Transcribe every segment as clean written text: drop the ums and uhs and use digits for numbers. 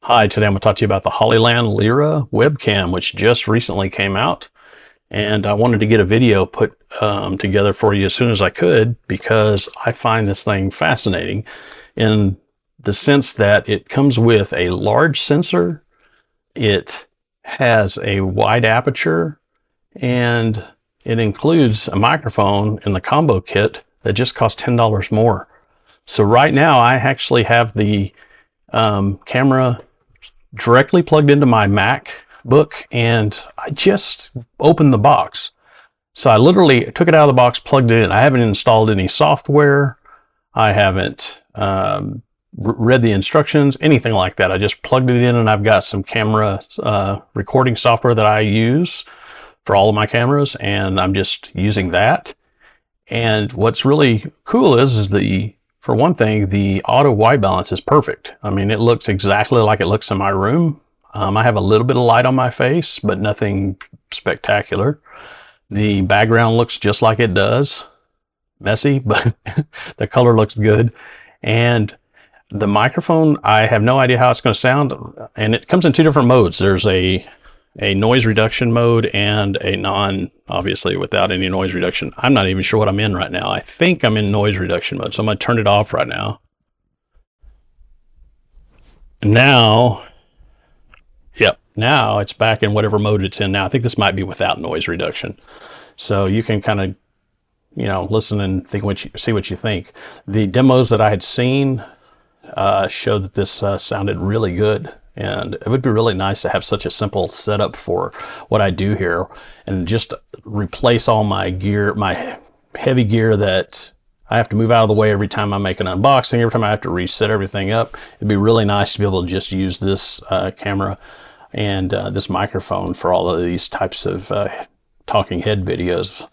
Hi, today I'm going to talk to you about the HollyLand Lyra Webcam, which just recently came out. And I wanted to get a video put together for you as soon as I could because I find this thing fascinating in the sense that it comes with a large sensor, it has a wide aperture, and it includes a microphone in the combo kit that just costs $10 more. So right now I actually have the camera directly plugged into my MacBook, and I just opened the box. So I literally took it out of the box, plugged it in. I haven't installed any software. I haven't read the instructions, anything like that. I just plugged it in, and I've got some camera recording software that I use for all of my cameras, and I'm just using that. And what's really cool is for one thing, the auto white balance is perfect. I mean, it looks exactly like it looks in my room. I have a little bit of light on my face, but nothing spectacular. The background looks just like it does. Messy, but the color looks good. And the microphone, I have no idea how it's going to sound. And it comes in two different modes. There's a noise reduction mode and a obviously without any noise reduction. I'm not even sure what I'm in right now. I think I'm in noise reduction mode, so I'm going to turn it off right now. Now it's back in whatever mode it's in now. I think this might be without noise reduction. So you can kind of, listen and see what you think. The demos that I had seen showed that this sounded really good. And it would be really nice to have such a simple setup for what I do here and just replace all my gear, my heavy gear that I have to move out of the way every time I make an unboxing, every time I have to reset everything up. It'd be really nice to be able to just use this camera and this microphone for all of these types of talking head videos.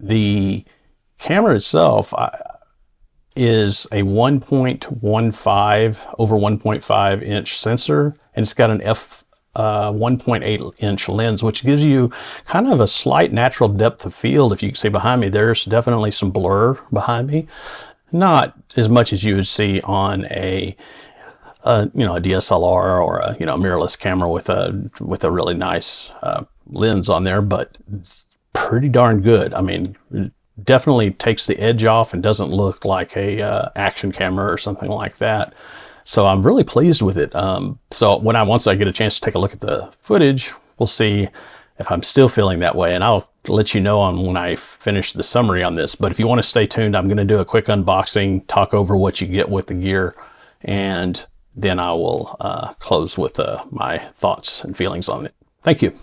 The camera itself, is a 1.15 over 1.5 inch sensor, and it's got an f 1.8 inch lens, which gives you kind of a slight natural depth of field. If you can see behind me, there's definitely some blur behind me. Not as much as you would see on a DSLR or a mirrorless camera with a really nice lens on there, but pretty darn good. I mean, definitely takes the edge off and doesn't look like a action camera or something like that. So I'm really pleased with it. So once I get a chance to take a look at the footage, we'll see if I'm still feeling that way, and I'll let you know when I finish the summary on this. But if you want to stay tuned, I'm going to do a quick unboxing, talk over what you get with the gear, and then I will close with my thoughts and feelings on it. Thank you.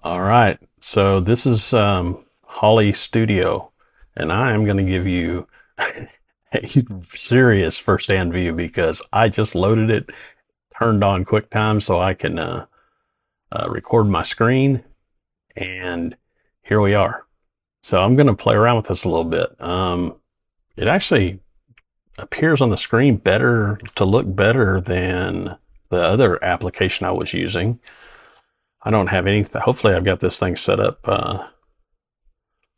Alright, so this is Holly Studio, and I am going to give you a serious first-hand view because I just loaded it, turned on QuickTime so I can record my screen, and here we are. So I'm going to play around with this a little bit. It actually appears on the screen to look better than the other application I was using. I don't have anything. Hopefully I've got this thing set up.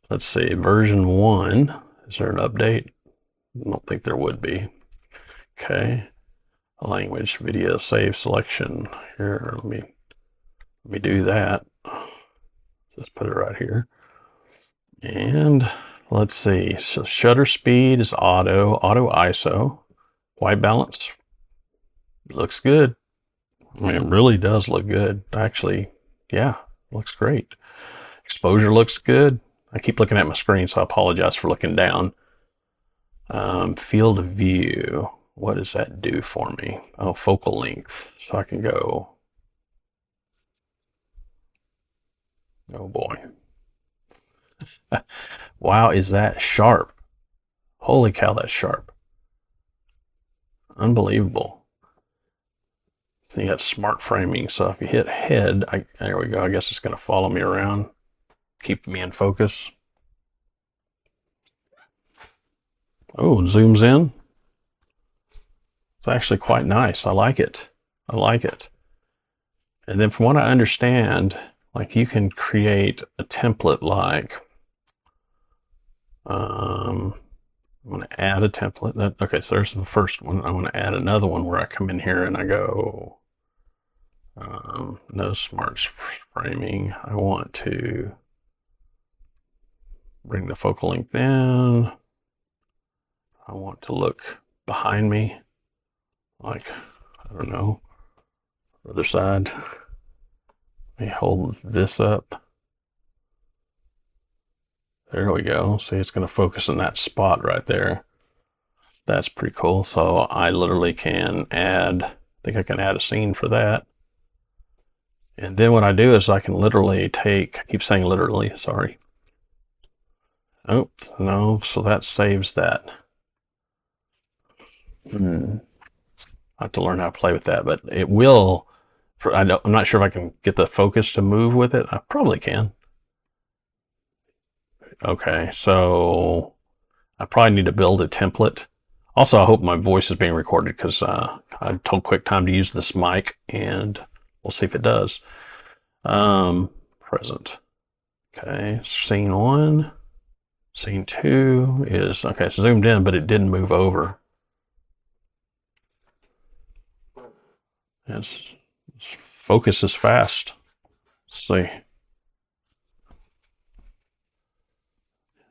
Let's see, version 1. Is there an update? I don't think there would be. Okay. Language, video, save selection. Here, let me do that. Just put it right here. And let's see. So shutter speed is auto ISO. White balance looks good. I mean, it really does look good. Actually, yeah, looks great. Exposure looks good. I keep looking at my screen, so I apologize for looking down. Field of view. What does that do for me? Oh, focal length. So I can go. Oh boy. Wow, is that sharp? Holy cow, that's sharp. Unbelievable. So you got smart framing. So if you hit head, there we go. I guess it's going to follow me around, keep me in focus. Oh, it zooms in. It's actually quite nice. I like it. I like it. And then from what I understand, like you can create a template like, I'm going to add a template. Okay, so there's the first one. I'm going to add another one where I come in here and I go, no smart framing. I want to bring the focal length in. I want to look behind me, like, I don't know, other side. Let me hold this up. There we go. See, it's going to focus in that spot right there. That's pretty cool. So I literally can add, I think I can add a scene for that. And then what I do is I can literally take, I keep saying literally, sorry. Oops, no, so that saves that. I have to learn how to play with that, but it will, I'm not sure if I can get the focus to move with it. I probably can. Okay, so I probably need to build a template. Also, I hope my voice is being recorded because I told QuickTime to use this mic, and we'll see if it does. Present. Okay, scene 1. Scene 2 is, okay, it's zoomed in, but it didn't move over. It's focus is fast. Let's see.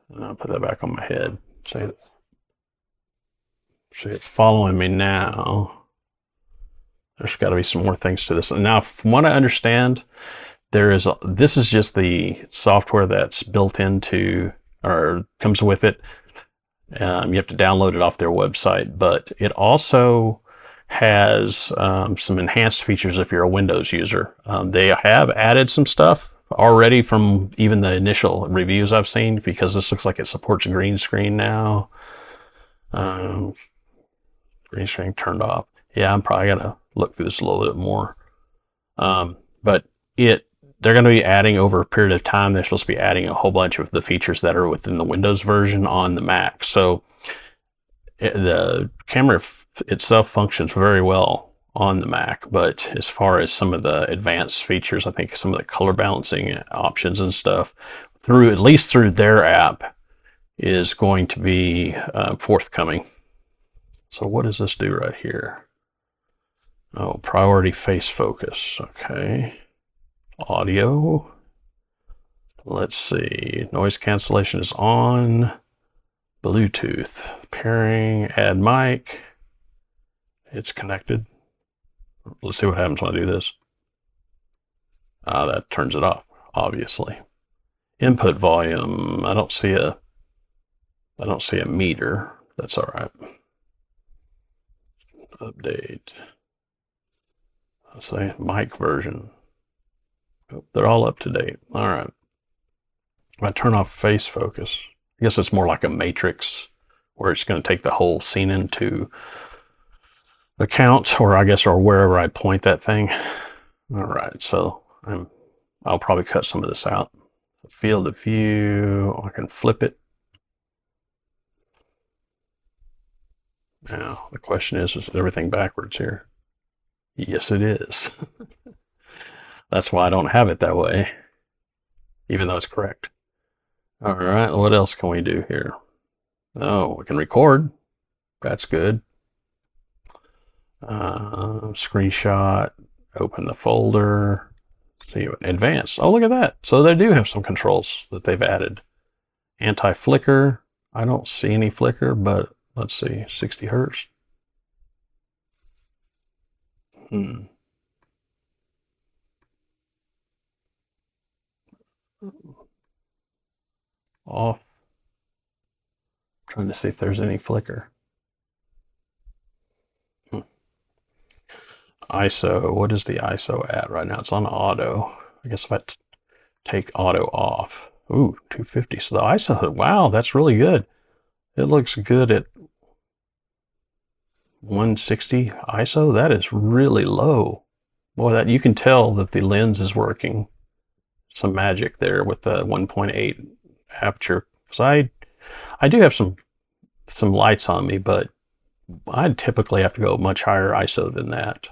And I'll put that back on my head. See, it's following me now. There's got to be some more things to this. And now, from what I understand, this is just the software that's built into, or comes with it. You have to download it off their website, but it also has some enhanced features if you're a Windows user. They have added some stuff already from even the initial reviews I've seen, because this looks like it supports green screen now. Green screen turned off. Yeah, I'm probably gonna look through this a little bit more. But they're going to be adding over a period of time. They're supposed to be adding a whole bunch of the features that are within the Windows version on the Mac. So the camera itself functions very well on the Mac, but as far as some of the advanced features, I think some of the color balancing options and stuff, at least through their app, is going to be forthcoming. So what does this do right here? Oh, priority face focus. Okay. Audio. Let's see. Noise cancellation is on. Bluetooth. Pairing. Add mic. It's connected. Let's see what happens when I do this. That turns it off, obviously. Input volume. I don't see a meter. That's all right. Update. Let's say mic version. Oh, they're all up to date. All right. If I turn off face focus, I guess it's more like a matrix where it's going to take the whole scene into account, or wherever I point that thing. All right, so I'll probably cut some of this out. Field of view, I can flip it. Now, the question is everything backwards here? Yes, it is. That's why I don't have it that way, even though it's correct. All right, what else can we do here? Oh, we can record. That's good. Screenshot, open the folder, see advanced. Oh, look at that. So they do have some controls that they've added. Anti-flicker. I don't see any flicker, but let's see, 60 hertz. Off. Trying to see if there's any flicker. ISO, what is the ISO at right now? It's on auto. I guess if I take auto off. Ooh, 250. So the ISO, wow, that's really good. It looks good at 160 ISO. That is really low. Boy, that you can tell that the lens is working. Some magic there with the 1.8 aperture. So I do have some lights on me, but I'd typically have to go much higher ISO than that.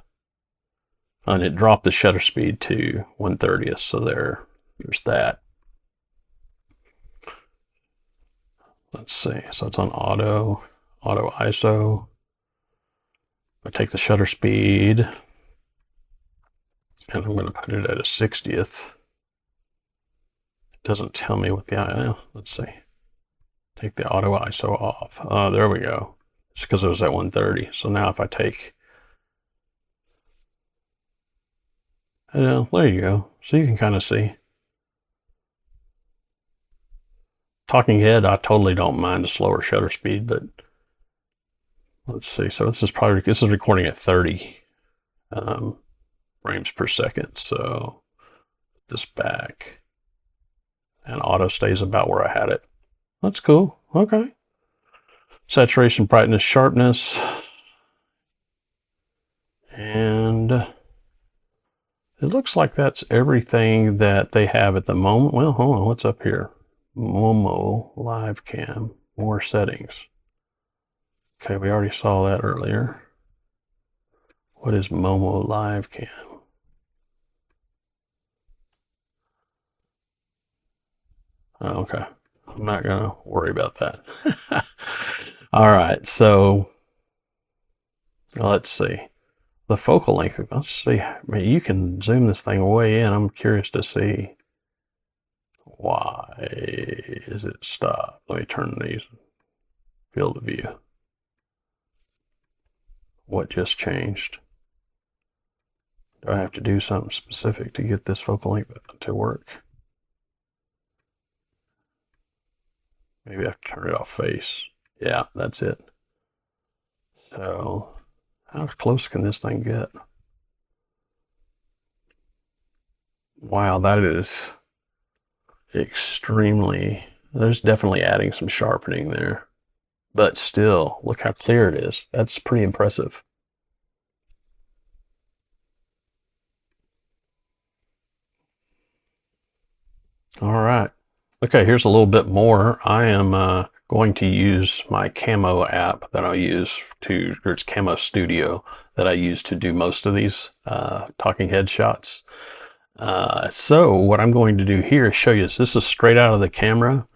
And it dropped the shutter speed to 1/30th, so there's that. Let's see, so it's on auto ISO. I take the shutter speed, and I'm going to put it at a 60th. It doesn't tell me what the, let's see. Take the auto ISO off. Oh, there we go. It's because it was at 130. So now if I take, there you go. So you can kind of see. Talking head, I totally don't mind a slower shutter speed, but let's see. So this is recording at 30 frames per second. So put this back, and auto stays about where I had it. That's cool. Okay. Saturation, brightness, sharpness, and it looks like that's everything that they have at the moment. Well, hold on, what's up here? Momo Live Cam, more settings. Okay, we already saw that earlier. What is Momo Live Cam? Oh, okay, I'm not gonna worry about that. All right, so let's see. The focal length, let's see. I mean, you can zoom this thing way in. I'm curious to see why is it stopped. Let me turn these field of view. What just changed? Do I have to do something specific to get this focal length to work? Maybe I have to turn it off face. Yeah, that's it. So how close can this thing get? Wow, that is extremely, there's definitely adding some sharpening there. But still, look how clear it is. That's pretty impressive. All right. Okay, here's a little bit more. I am going to use my camo app that I use or it's Camo Studio that I use to do most of these talking head shots. So what I'm going to do here is show you this is straight out of the camera,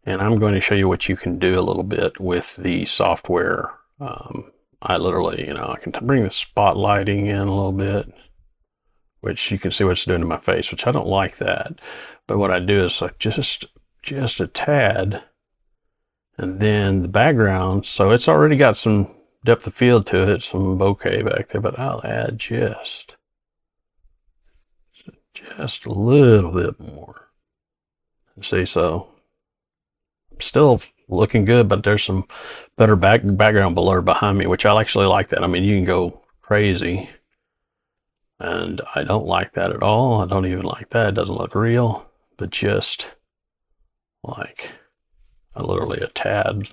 and I'm going to show you what you can do a little bit with the software. I literally, I can bring the spotlighting in a little bit, which you can see what it's doing to my face, which I don't like that. But what I do is like just a tad, and then the background. So it's already got some depth of field to it, some bokeh back there, but I'll add just a little bit more. See, so still looking good, but there's some better background blur behind me, which I actually like that. I mean, you can go crazy, and I don't like that at all. I don't even like that. It doesn't look real, but just like literally a tad.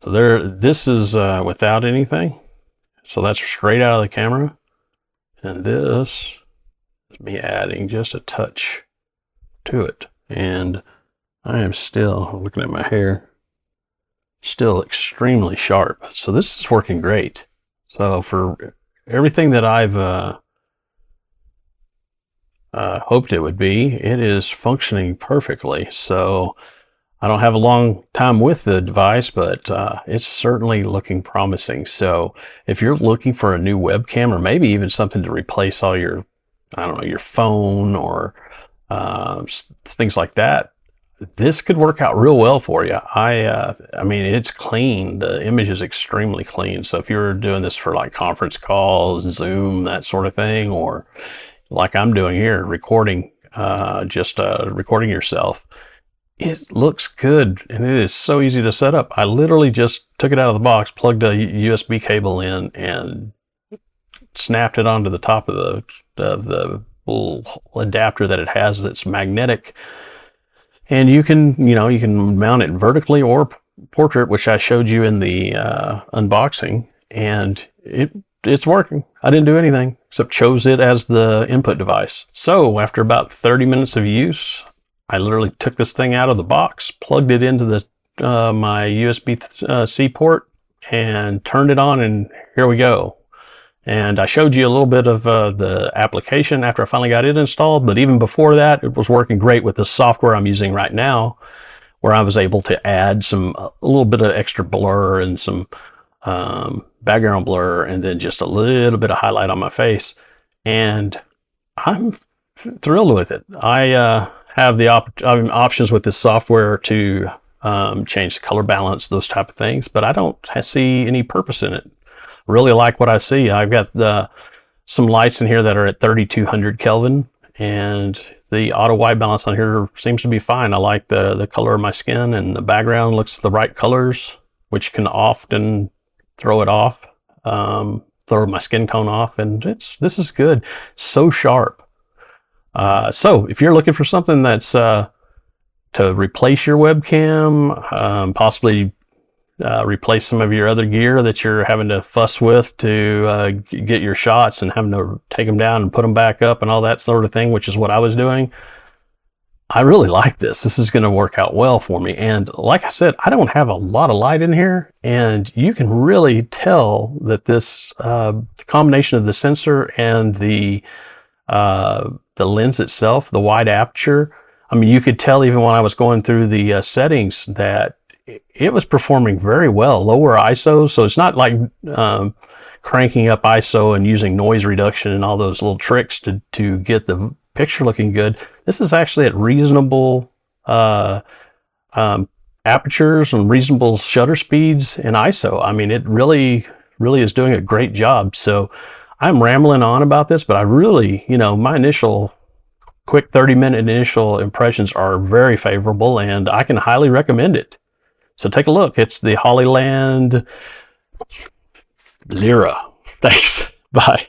So this is without anything. So that's straight out of the camera. And this is me adding just a touch to it. And I am still, looking at my hair, still extremely sharp. So this is working great. So for everything that I've hoped it would be, it is functioning perfectly. So I don't have a long time with the device, but it's certainly looking promising. So if you're looking for a new webcam, or maybe even something to replace all your, I don't know, your phone or things like that, this could work out real well for you. I mean, it's clean. The image is extremely clean. So if you're doing this for like conference calls, Zoom, that sort of thing, or like I'm doing here, recording, recording yourself, it looks good, and it is so easy to set up. I literally just took it out of the box, plugged a USB cable in, and snapped it onto the top of the little adapter that it has that's magnetic. And you can mount it vertically or portrait, which I showed you in the unboxing, and it's working. I didn't do anything except chose it as the input device. So after about 30 minutes of use, I literally took this thing out of the box, plugged it into the my USB-C port, and turned it on, and here we go. And I showed you a little bit of the application after I finally got it installed, but even before that, it was working great with the software I'm using right now, where I was able to add a little bit of extra blur and some background blur, and then just a little bit of highlight on my face. And I'm thrilled with it. I have the options with this software to change the color balance, those type of things, but I don't see any purpose in it. Really like what I see. I've got some lights in here that are at 3200 Kelvin, and the auto white balance on here seems to be fine. I like the color of my skin, and the background looks the right colors, which can often throw it off, throw my skin tone off, and this is good. So sharp. So if you're looking for something that's to replace your webcam, possibly replace some of your other gear that you're having to fuss with to get your shots, and having to take them down and put them back up and all that sort of thing, which is what I was doing, I really like this. This is going to work out well for me. And like I said, I don't have a lot of light in here, and you can really tell that this combination of the sensor and the lens itself, the wide aperture, I mean, you could tell even when I was going through the settings that it was performing very well. Lower ISO, so it's not like cranking up ISO and using noise reduction and all those little tricks to get the picture looking good. This is actually at reasonable apertures and reasonable shutter speeds and ISO. I mean, it really is doing a great job. So I'm rambling on about this, but I really, my initial quick 30-minute initial impressions are very favorable, and I can highly recommend it. So take a look. It's the HollyLand Lyra. Thanks. Bye.